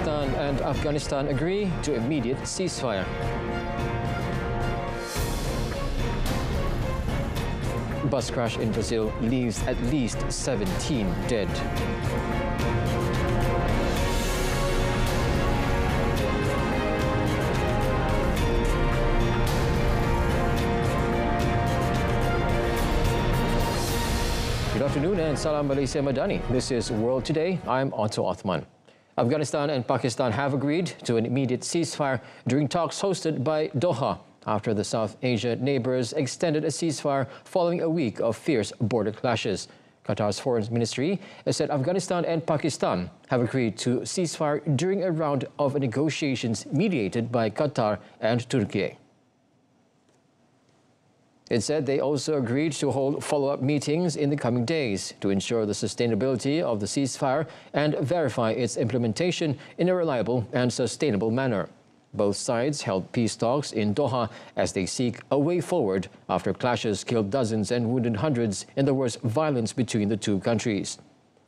Pakistan and Afghanistan agree to immediate ceasefire. Bus crash in Brazil leaves at least 17 dead. Good afternoon and Salam Malaysia Madani. This is World Today. I'm Otto Othman. Afghanistan and Pakistan have agreed to an immediate ceasefire during talks hosted by Doha after the South Asia neighbours extended a ceasefire following a week of fierce border clashes. Qatar's foreign ministry said Afghanistan and Pakistan have agreed to ceasefire during a round of negotiations mediated by Qatar and Turkey. It said they also agreed to hold follow-up meetings in the coming days to ensure the sustainability of the ceasefire and verify its implementation in a reliable and sustainable manner. Both sides held peace talks in Doha as they seek a way forward after clashes killed dozens and wounded hundreds in the worst violence between the two countries.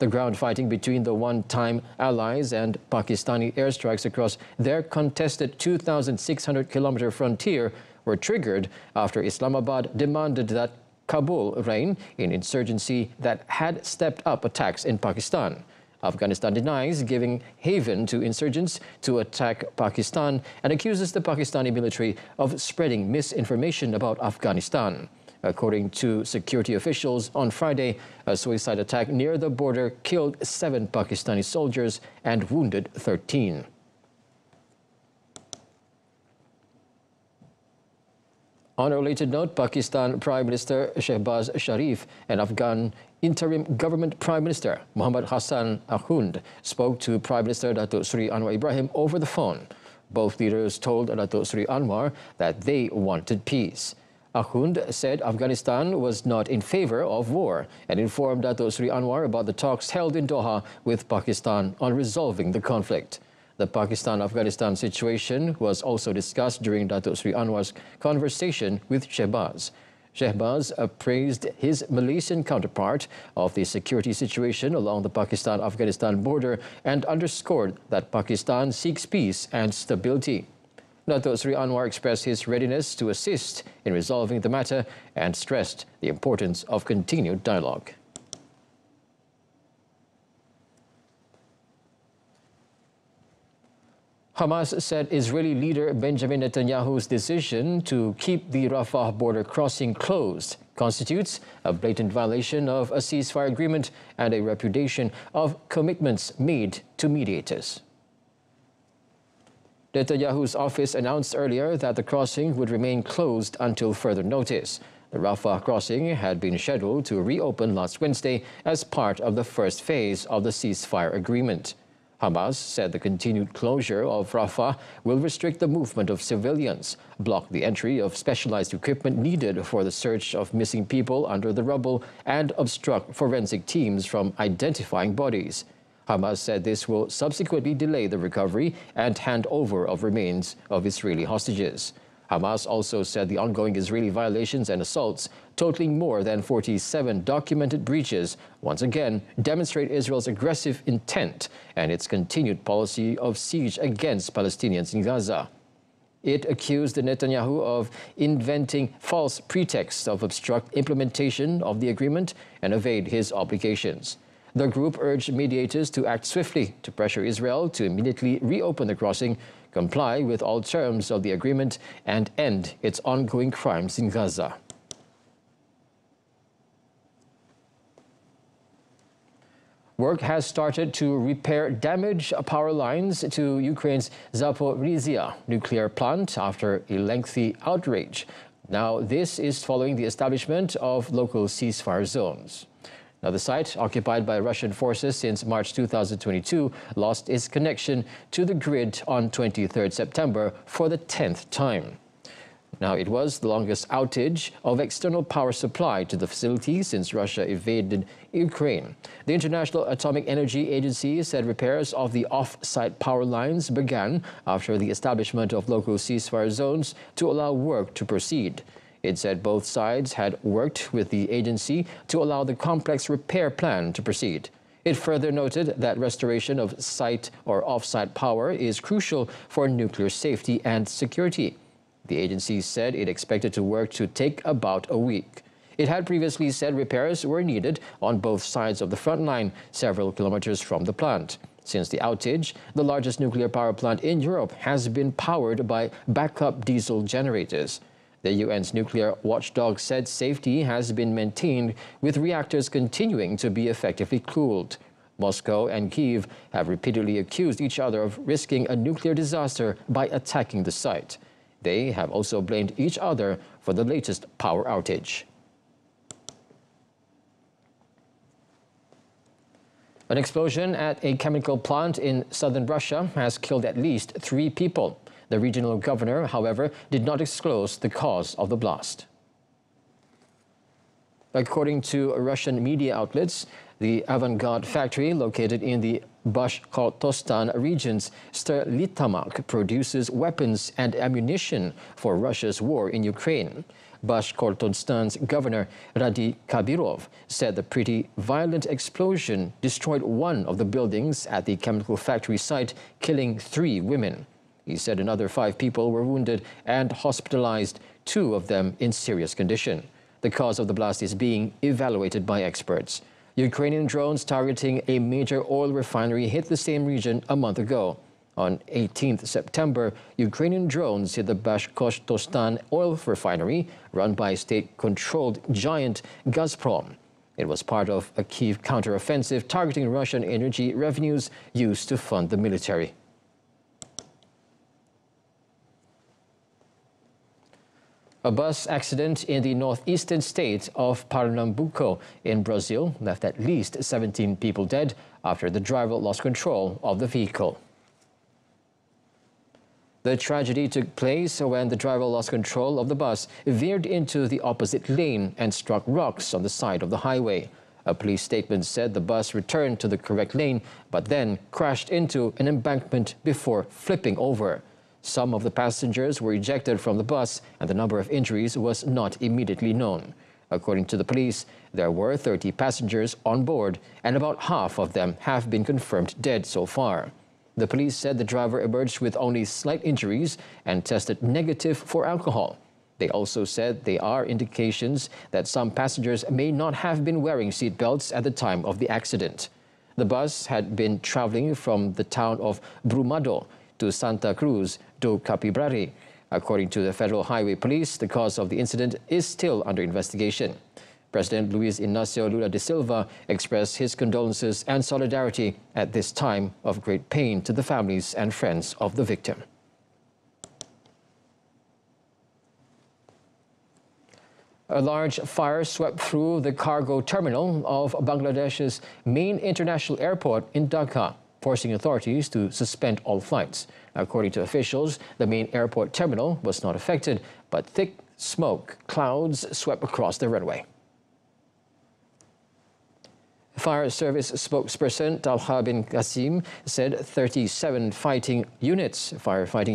The ground fighting between the one-time allies and Pakistani airstrikes across their contested 2,600-kilometer frontier were triggered after Islamabad demanded that Kabul rein in insurgency that had stepped up attacks in Pakistan. Afghanistan denies giving haven to insurgents to attack Pakistan and accuses the Pakistani military of spreading misinformation about Afghanistan. According to security officials, on Friday, a suicide attack near the border killed 7 Pakistani soldiers and wounded 13. On a related note, Pakistan Prime Minister Shehbaz Sharif and Afghan Interim Government Prime Minister Muhammad Hassan Akhund spoke to Prime Minister Datuk Seri Anwar Ibrahim over the phone. Both leaders told Datuk Seri Anwar that they wanted peace. Akhund said Afghanistan was not in favour of war and informed Datuk Seri Anwar about the talks held in Doha with Pakistan on resolving the conflict. The Pakistan-Afghanistan situation was also discussed during Datuk Seri Anwar's conversation with Shehbaz. Shehbaz praised his Malaysian counterpart of the security situation along the Pakistan-Afghanistan border and underscored that Pakistan seeks peace and stability. Datuk Seri Anwar expressed his readiness to assist in resolving the matter and stressed the importance of continued dialogue. Hamas said Israeli leader Benjamin Netanyahu's decision to keep the Rafah border crossing closed constitutes a blatant violation of a ceasefire agreement and a repudiation of commitments made to mediators. Netanyahu's office announced earlier that the crossing would remain closed until further notice. The Rafah crossing had been scheduled to reopen last Wednesday as part of the first phase of the ceasefire agreement. Hamas said the continued closure of Rafah will restrict the movement of civilians, block the entry of specialized equipment needed for the search of missing people under the rubble, and obstruct forensic teams from identifying bodies. Hamas said this will subsequently delay the recovery and handover of remains of Israeli hostages. Hamas also said the ongoing Israeli violations and assaults, totaling more than 47 documented breaches, once again demonstrate Israel's aggressive intent and its continued policy of siege against Palestinians in Gaza. It accused Netanyahu of inventing false pretexts of obstruct implementation of the agreement and evade his obligations. The group urged mediators to act swiftly to pressure Israel to immediately reopen the crossing, comply with all terms of the agreement, and end its ongoing crimes in Gaza. Work has started to repair damaged power lines to Ukraine's Zaporizhzhia nuclear plant after a lengthy outrage. Now, this is following the establishment of local ceasefire zones. Now, the site, occupied by Russian forces since March 2022, lost its connection to the grid on 23rd September for the 10th time. Now, it was the longest outage of external power supply to the facility since Russia invaded Ukraine. The International Atomic Energy Agency said repairs of the off-site power lines began after the establishment of local ceasefire zones to allow work to proceed. It said both sides had worked with the agency to allow the complex repair plan to proceed. It further noted that restoration of site or off-site power is crucial for nuclear safety and security. The agency said it expected to work to take about a week. It had previously said repairs were needed on both sides of the front line, several kilometers from the plant. Since the outage, the largest nuclear power plant in Europe has been powered by backup diesel generators. The UN's nuclear watchdog said safety has been maintained, with reactors continuing to be effectively cooled. Moscow and Kyiv have repeatedly accused each other of risking a nuclear disaster by attacking the site. They have also blamed each other for the latest power outage. An explosion at a chemical plant in southern Russia has killed at least 3 people. The regional governor, however, did not disclose the cause of the blast. According to Russian media outlets, the avant-garde factory located in the Bashkortostan region's Stерлитамак produces weapons and ammunition for Russia's war in Ukraine. Bashkortostan's governor, Radi Kabirov, said the pretty violent explosion destroyed one of the buildings at the chemical factory site, killing 3 women. He said another 5 people were wounded and hospitalized, 2 of them in serious condition. The cause of the blast is being evaluated by experts. Ukrainian drones targeting a major oil refinery hit the same region a month ago. On 18th September, Ukrainian drones hit the Bashkortostan oil refinery run by state-controlled giant Gazprom. It was part of a Kyiv counteroffensive targeting Russian energy revenues used to fund the military. A bus accident in the northeastern state of Pernambuco in Brazil left at least 17 people dead after the driver lost control of the vehicle. The tragedy took place when the driver lost control of the bus, veered into the opposite lane and struck rocks on the side of the highway. A police statement said the bus returned to the correct lane but then crashed into an embankment before flipping over. Some of the passengers were ejected from the bus and the number of injuries was not immediately known. According to the police, there were 30 passengers on board and about half of them have been confirmed dead so far. The police said the driver emerged with only slight injuries and tested negative for alcohol. They also said there are indications that some passengers may not have been wearing seat belts at the time of the accident. The bus had been traveling from the town of Brumado to Santa Cruz do Capibari. According to the Federal Highway Police, the cause of the incident is still under investigation. President Luiz Inácio Lula da Silva expressed his condolences and solidarity at this time of great pain to the families and friends of the victim. A large fire swept through the cargo terminal of Bangladesh's main international airport in Dhaka, forcing authorities to suspend all flights. According to officials, the main airport terminal was not affected, but thick smoke clouds swept across the runway. Fire Service spokesperson Talha bin Qasim said 37 firefighting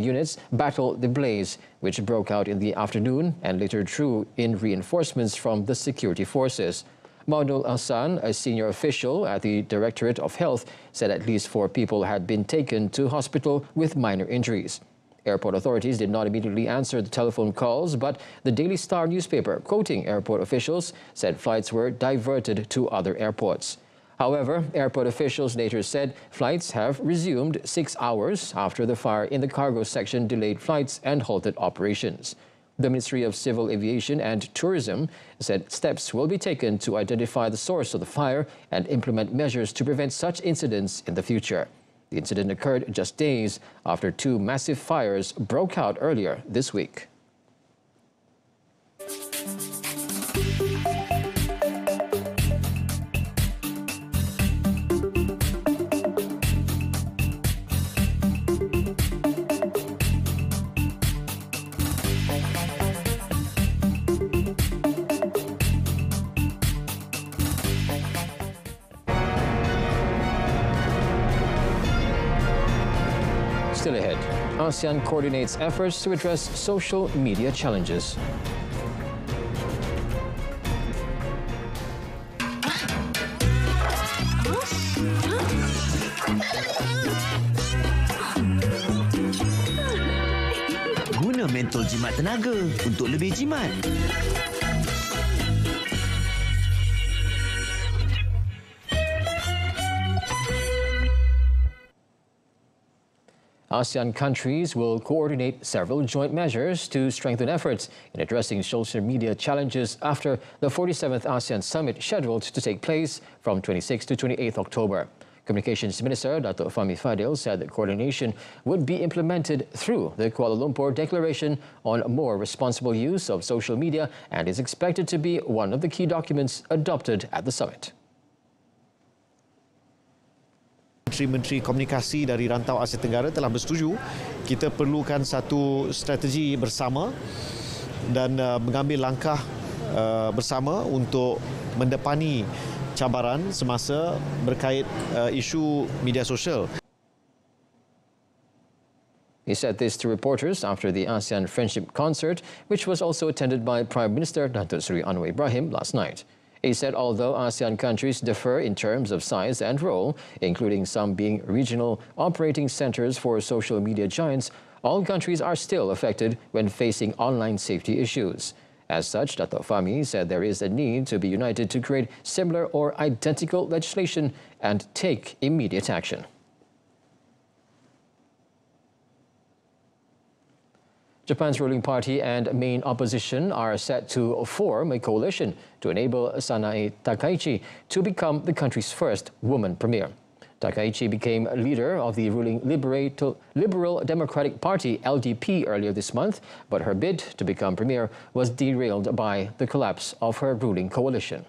units battled the blaze, which broke out in the afternoon and later drew in reinforcements from the security forces. Maudul Hassan, a senior official at the Directorate of Health, said at least 4 people had been taken to hospital with minor injuries. Airport authorities did not immediately answer the telephone calls, but the Daily Star newspaper, quoting airport officials, said flights were diverted to other airports. However, airport officials later said flights have resumed 6 hours after the fire in the cargo section delayed flights and halted operations. The Ministry of Civil Aviation and Tourism said steps will be taken to identify the source of the fire and implement measures to prevent such incidents in the future. The incident occurred just days after 2 massive fires broke out earlier this week. Still ahead, ASEAN coordinates efforts to address social media challenges. Guna mentol jimat tenaga untuk lebih jimat. ASEAN countries will coordinate several joint measures to strengthen efforts in addressing social media challenges after the 47th ASEAN Summit scheduled to take place from 26 to 28 October. Communications Minister Datuk Fahmi Fadil said that coordination would be implemented through the Kuala Lumpur Declaration on more responsible use of social media and is expected to be one of the key documents adopted at the summit. Menteri-menteri komunikasi dari rantau Asia Tenggara telah bersetuju kita perlukan satu strategi bersama dan mengambil langkah bersama untuk mendepani cabaran semasa berkait isu media sosial. He said this to reporters after the ASEAN Friendship Concert, which was also attended by Prime Minister Datuk Seri Anwar Ibrahim last night. He said although ASEAN countries differ in terms of size and role, including some being regional operating centers for social media giants, all countries are still affected when facing online safety issues. As such, Datuk Fahmi said there is a need to be united to create similar or identical legislation and take immediate action. Japan's ruling party and main opposition are set to form a coalition to enable Sanae Takaichi to become the country's first woman premier. Takaichi became leader of the ruling Liberal Democratic Party (LDP) earlier this month, but her bid to become premier was derailed by the collapse of her ruling coalition.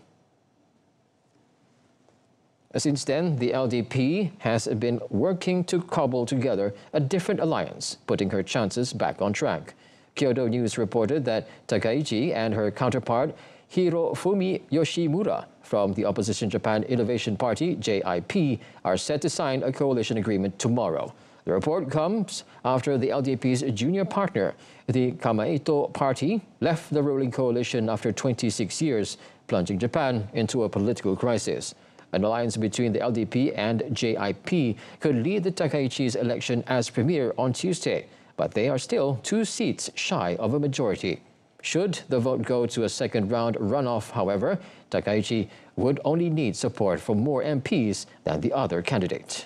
Since then, the LDP has been working to cobble together a different alliance, putting her chances back on track. Kyodo News reported that Takaichi and her counterpart Hirofumi Yoshimura from the opposition Japan Innovation Party (JIP) are set to sign a coalition agreement tomorrow. The report comes after the LDP's junior partner, the Kamaito Party, left the ruling coalition after 26 years, plunging Japan into a political crisis. An alliance between the LDP and JIP could lead the Takaichi's election as premier on Tuesday, but they are still 2 seats shy of a majority. Should the vote go to a second-round runoff, however, Takaichi would only need support from more MPs than the other candidate.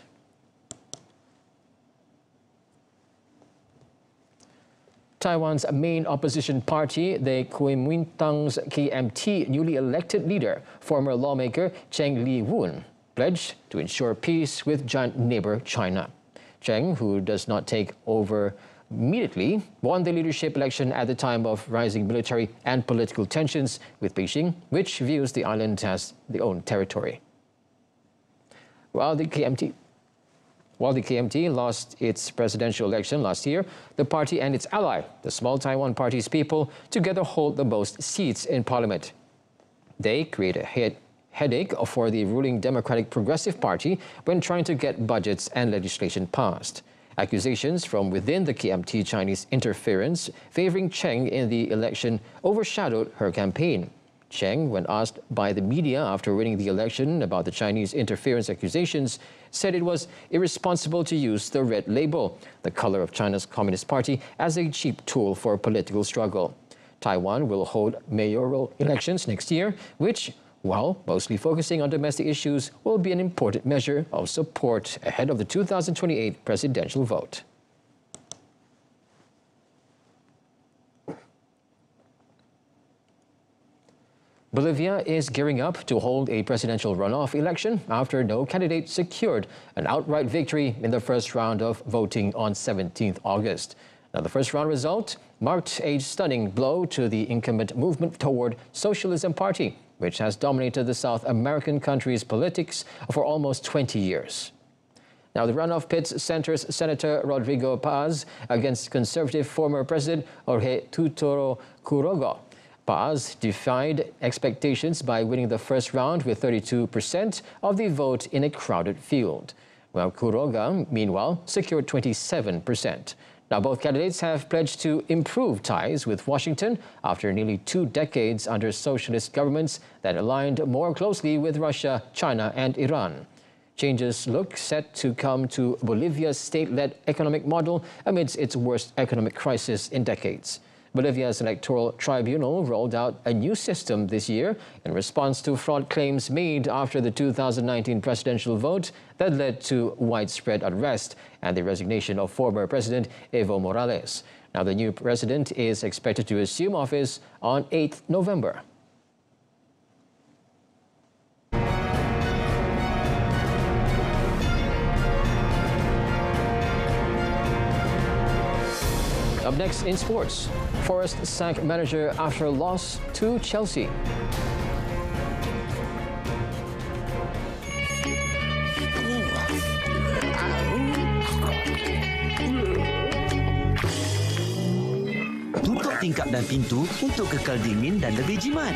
Taiwan's main opposition party, the Kuomintang's KMT newly elected leader, former lawmaker Cheng Li-woon, pledged to ensure peace with giant neighbor China. Cheng, who does not take over immediately, won the leadership election at the time of rising military and political tensions with Beijing, which views the island as their own territory. While the KMT lost its presidential election last year, the party and its ally, the Small Taiwan Party's People, together hold the most seats in parliament. They create a headache for the ruling Democratic Progressive Party when trying to get budgets and legislation passed. Accusations from within the KMT Chinese interference favoring Cheng in the election overshadowed her campaign. Cheng, when asked by the media after winning the election about the Chinese interference accusations, said it was irresponsible to use the red label, the color of China's Communist Party, as a cheap tool for political struggle. Taiwan will hold mayoral elections next year, which, while mostly focusing on domestic issues, will be an important measure of support ahead of the 2028 presidential vote. Bolivia is gearing up to hold a presidential runoff election after no candidate secured an outright victory in the first round of voting on 17th August. Now, the first round result marked a stunning blow to the incumbent Movement Toward Socialism Party, which has dominated the South American country's politics for almost 20 years. Now, the runoff pits centers Senator Rodrigo Paz against conservative former President Jorge Tutoro Quiroga. Paz defied expectations by winning the first round with 32% of the vote in a crowded field, while Quiroga, meanwhile, secured 27%. Now, both candidates have pledged to improve ties with Washington after nearly 2 decades under socialist governments that aligned more closely with Russia, China, and Iran. Changes look set to come to Bolivia's state-led economic model amidst its worst economic crisis in decades. Bolivia's electoral tribunal rolled out a new system this year in response to fraud claims made after the 2019 presidential vote that led to widespread unrest and the resignation of former President Evo Morales. Now, the new president is expected to assume office on 8th November. Up next in sports, Forest sacked manager after loss to Chelsea. Tutup tingkap dan pintu untuk kekal dingin dan lebih jimat.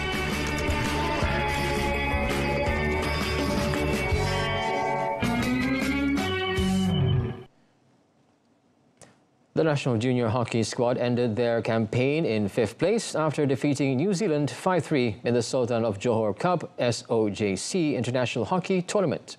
The national junior hockey squad ended their campaign in 5th place after defeating New Zealand 5-3 in the Sultan of Johor Cup SOJC International Hockey Tournament.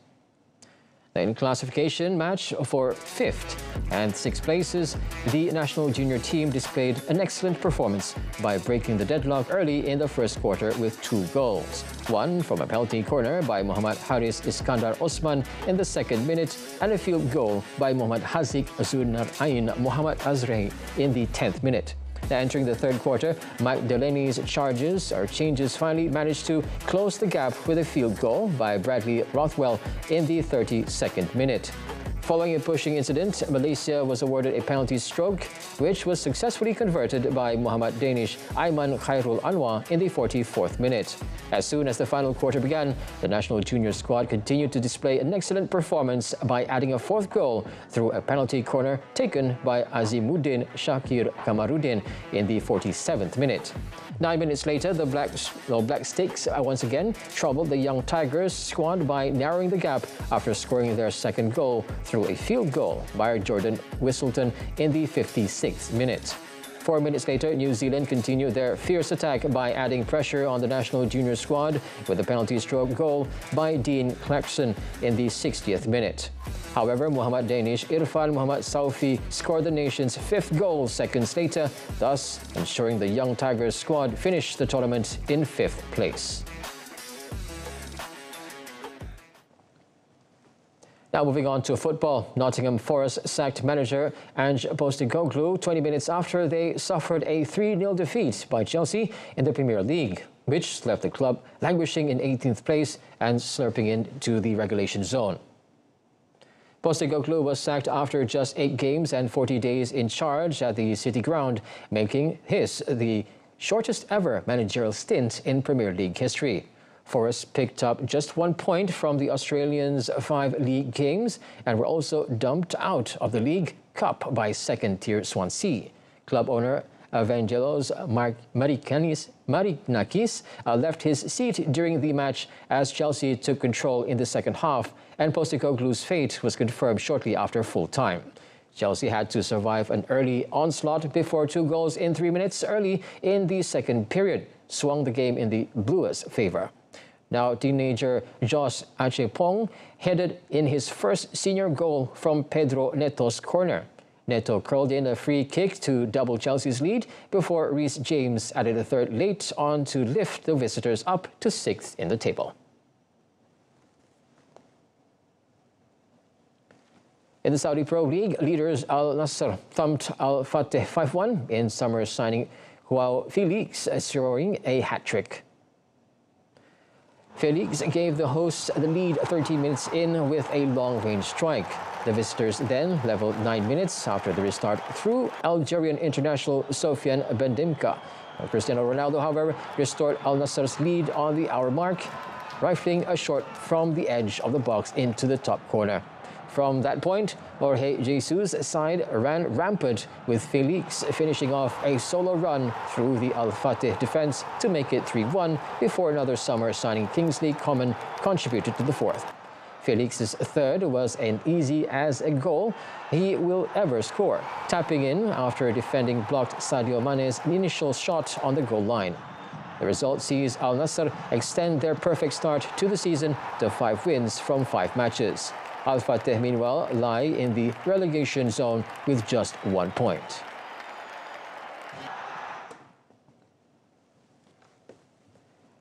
In classification match for 5th and 6th places, the national junior team displayed an excellent performance by breaking the deadlock early in the first quarter with 2 goals. One from a penalty corner by Muhammad Haris Iskandar Osman in the 2nd minute and a field goal by Muhammad Haziq Zunar Ain Muhammad Azrahi in the 10th minute. Now, entering the 3rd quarter, Mike Delaney's changes finally managed to close the gap with a field goal by Bradley Rothwell in the 32nd minute. Following a pushing incident, Malaysia was awarded a penalty stroke, which was successfully converted by Muhammad Danish Aiman Khairul Anwar in the 44th minute. As soon as the final quarter began, the national junior squad continued to display an excellent performance by adding a 4th goal through a penalty corner taken by Azimuddin Shakir Kamaruddin in the 47th minute. 9 minutes later, the Black Sticks once again troubled the Young Tigers squad by narrowing the gap after scoring their 2nd goal through a field goal by Jordan Whistleton in the 56th minute. 4 minutes later, New Zealand continued their fierce attack by adding pressure on the national junior squad with a penalty stroke goal by Dean Clarkson in the 60th minute. However, Muhammad Danish Irfan Muhammad Saufi scored the nation's 5th goal seconds later, thus ensuring the Young Tigers squad finished the tournament in 5th place. Now moving on to football, Nottingham Forest sacked manager Ange Postecoglou 20 minutes after they suffered a 3-0 defeat by Chelsea in the Premier League, which left the club languishing in 18th place and slurping into the relegation zone. Postecoglou was sacked after just 8 games and 40 days in charge at the City Ground, making his the shortest ever managerial stint in Premier League history. Forest picked up just 1 point from the Australians' 5 league games and were also dumped out of the League Cup by second-tier Swansea. Club owner Evangelos Marinakis left his seat during the match as Chelsea took control in the second half, and Postecoglou's fate was confirmed shortly after full-time. Chelsea had to survive an early onslaught before 2 goals in 3 minutes early in the second period swung the game in the Blues' favour. Now, teenager Josh Achepong headed in his first senior goal from Pedro Neto's corner. Neto curled in a free kick to double Chelsea's lead before Reece James added a 3rd late on to lift the visitors up to 6th in the table. In the Saudi Pro League, leaders Al Nassr thumped Al Fateh 5-1 in summer signing Joao Felix scoring a hat-trick. Felix gave the hosts the lead 13 minutes in with a long-range strike. The visitors then leveled 9 minutes after the restart through Algerian international Sofiane Bendimka. Cristiano Ronaldo, however, restored Al Nassr's lead on the hour mark, rifling a shot from the edge of the box into the top corner. From that point, Jorge Jesus' side ran rampant, with Felix finishing off a solo run through the Al Fateh defence to make it 3-1 before another summer signing Kingsley Coman contributed to the 4th. Felix's 3rd was as easy as a goal he will ever score, tapping in after defending blocked Sadio Mane's initial shot on the goal line. The result sees Al Nassr extend their perfect start to the season to 5 wins from 5 matches. Al Fateh, meanwhile, lie in the relegation zone with just 1 point.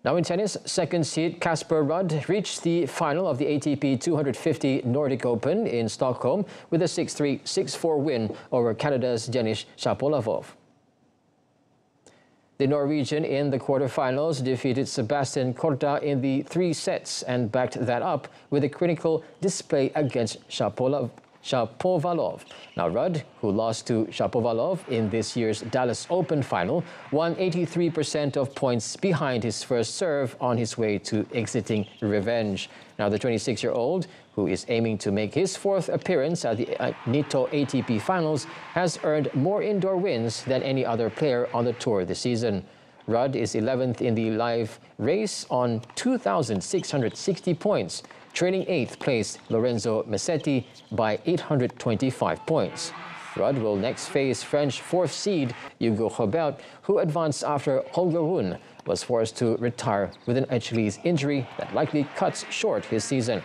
Now in tennis, second seed Casper Ruud reached the final of the ATP 250 Nordic Open in Stockholm with a 6-3, 6-4 win over Canada's Denis Shapovalov. The Norwegian in the quarterfinals defeated Sebastian Korda in the 3 sets and backed that up with a critical display against Shapovalov. Now Ruud, who lost to Shapovalov in this year's Dallas Open final, won 83% of points behind his first serve on his way to exiting revenge. Now the 26-year-old, who is aiming to make his 4th appearance at the Nitto ATP Finals, has earned more indoor wins than any other player on the tour this season. Ruud is 11th in the live race on 2,660 points, trailing 8th place Lorenzo Musetti by 825 points. Ruud will next face French 4th seed Hugo Herbert, who advanced after Holger Rune was forced to retire with an Achilles injury that likely cuts short his season.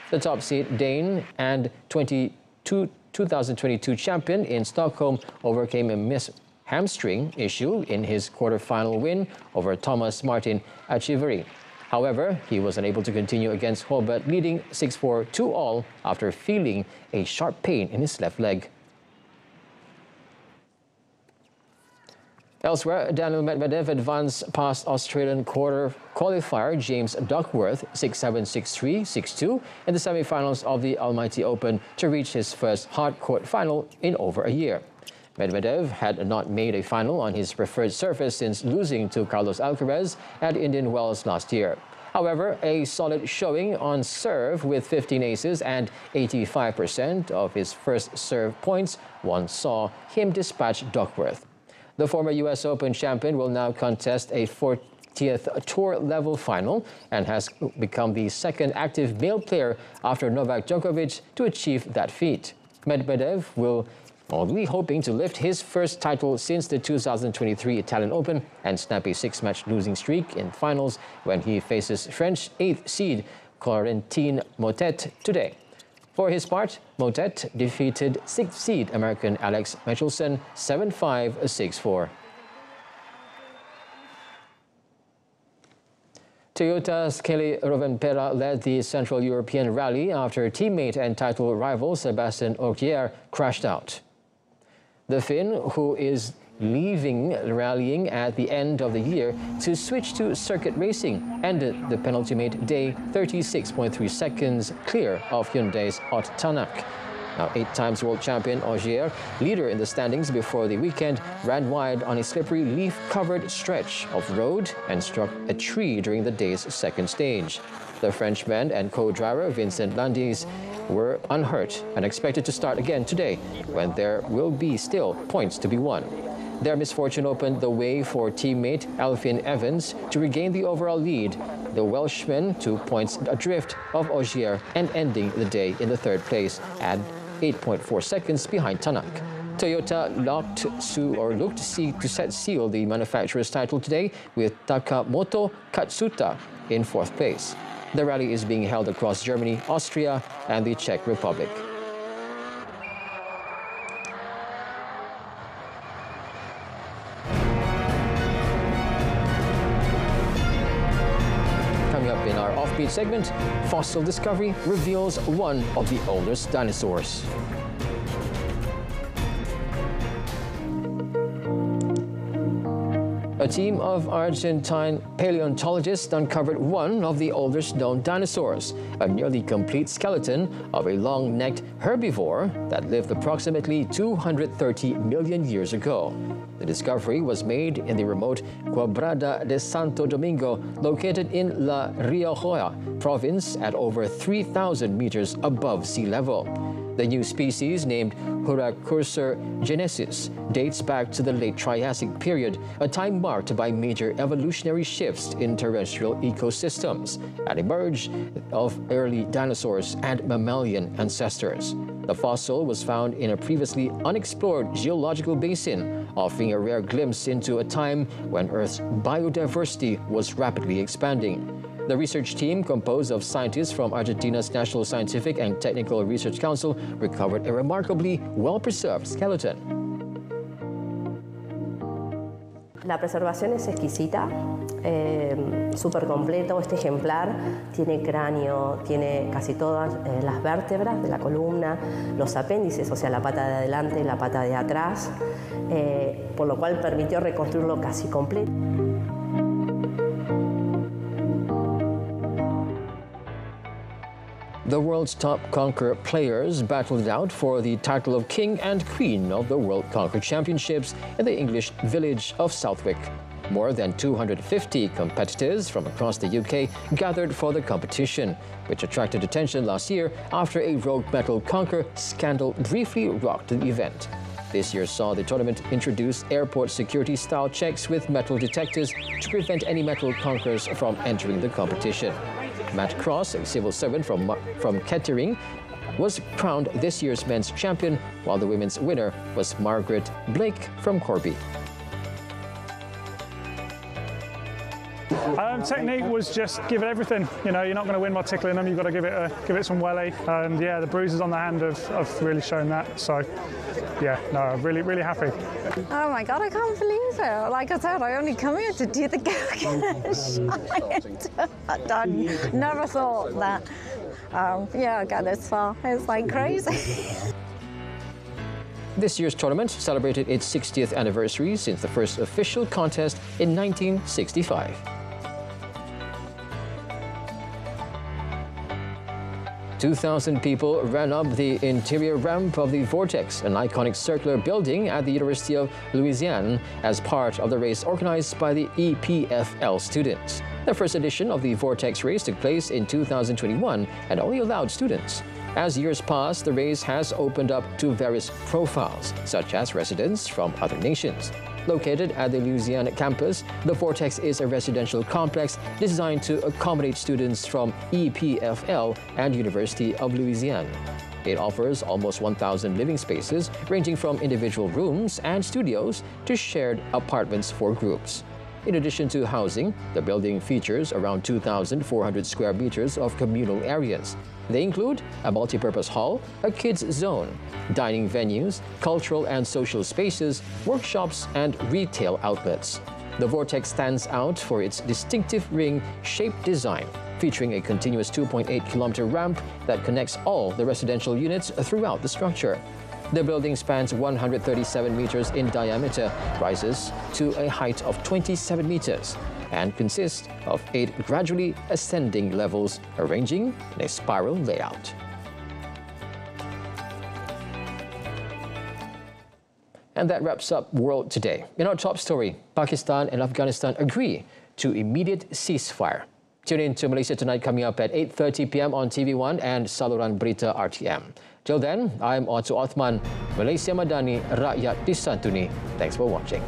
The top seed Dane and 2022 champion in Stockholm overcame a hamstring issue in his quarterfinal win over Thomas Martin Achivari. However, he was unable to continue against Herbert, leading 6-4 2-all after feeling a sharp pain in his left leg. Elsewhere, Daniel Medvedev advanced past Australian quarter qualifier James Duckworth 6-7, 6-3, 6-2 in the semi-finals of the Almighty Open to reach his first hard-court final in over a year. Medvedev had not made a final on his preferred surface since losing to Carlos Alcaraz at Indian Wells last year. However, a solid showing on serve with 15 aces and 85% of his first serve points once saw him dispatch Duckworth. The former U.S. Open champion will now contest a 40th tour-level final and has become the second active male player after Novak Djokovic to achieve that feat. Medvedev will only hoping to lift his first title since the 2023 Italian Open and snap a 6-match losing streak in finals when he faces French 8th seed Corentin Moutet today. For his part, Moutet defeated 6th seed American Alex Michelson 7-5, 6-4. Toyota's Kelly Rovanpera led the Central European Rally after teammate and title rival Sebastian Ogier crashed out. The Finn, who is leaving rallying at the end of the year to switch to circuit racing, ended the penultimate day 36.3 seconds clear of Hyundai's Ott Tanak. Now, 8-times world champion Ogier, leader in the standings before the weekend, ran wide on a slippery leaf-covered stretch of road and struck a tree during the day's second stage. The Frenchman and co-driver Vincent Landis were unhurt and expected to start again today, when there will be still points to be won. Their misfortune opened the way for teammate Alfyn Evans to regain the overall lead, the Welshman 2 points adrift of Ogier and ending the day in the 3rd place at 8.4 seconds behind Tanak. Toyota looked to set seal the manufacturer's title today with Takamoto Katsuta in 4th place. The rally is being held across Germany, Austria, and the Czech Republic. Coming up in our offbeat segment, fossil discovery reveals one of the oldest dinosaurs. A team of Argentine paleontologists uncovered one of the oldest known dinosaurs, a nearly complete skeleton of a long-necked herbivore that lived approximately 230 million years ago. The discovery was made in the remote Quebrada de Santo Domingo, located in La Rioja province at over 3,000 meters above sea level. The new species, named Huracursor genesis, dates back to the late Triassic period, a time marked by major evolutionary shifts in terrestrial ecosystems and emerge of early dinosaurs and mammalian ancestors. The fossil was found in a previously unexplored geological basin, offering a rare glimpse into a time when Earth's biodiversity was rapidly expanding. The research team, composed of scientists from Argentina's National Scientific and Technical Research Council, recovered a remarkably well-preserved skeleton. La preservación es exquisita, súper completo. Este ejemplar tiene cráneo, tiene casi todas las vértebras de la columna, los apéndices, o sea, la pata de adelante y la pata de atrás, por lo cual permitió reconstruirlo casi completo. The world's top conquer players battled it out for the title of King and Queen of the World Conquer Championships in the English village of Southwick. More than 250 competitors from across the UK gathered for the competition, which attracted attention last year after a rogue metal conquer scandal briefly rocked the event. This year saw the tournament introduce airport security-style checks with metal detectors to prevent any metal conquerors from entering the competition. Matt Cross, a civil servant from Kettering, was crowned this year's men's champion, while the women's winner was Margaret Blake from Corby. Technique was just give it everything. You know, you're not going to win by tickling them. You've got to give it some welly. And yeah, the bruises on the hand have really shown that. So yeah, no, really happy. Oh my God, I can't believe it. Like I said, I only come here to do the I never thought that. Yeah, I got this far. It's like crazy. This year's tournament celebrated its 60th anniversary since the first official contest in 1965. "2,000 people ran up the interior ramp of the Vortex, an iconic circular building at the University of Louisiana, as part of the race organized by the EPFL students. The first edition of the Vortex race took place in 2021 and only allowed students. As years pass, the race has opened up to various profiles, such as residents from other nations. Located at the Louisiana campus, the Vortex is a residential complex designed to accommodate students from EPFL and University of Louisiana. It offers almost 1,000 living spaces, ranging from individual rooms and studios to shared apartments for groups. In addition to housing, the building features around 2,400 square meters of communal areas. They include a multi-purpose hall, a kids zone, dining venues, cultural and social spaces, workshops, and retail outlets. The Vortex stands out for its distinctive ring-shaped design, featuring a continuous 2.8-kilometer ramp that connects all the residential units throughout the structure. The building spans 137 meters in diameter, rises to a height of 27 meters, and consists of 8 gradually ascending levels, arranging in a spiral layout. And that wraps up World Today. In our top story, Pakistan and Afghanistan agree to immediate ceasefire. Tune in to Malaysia Tonight coming up at 8:30 p.m. on TV1 and saluran Berita RTM. Till then, I'm Otto Othman, Malaysia Madani, Rakyat Disantuni. Thanks for watching.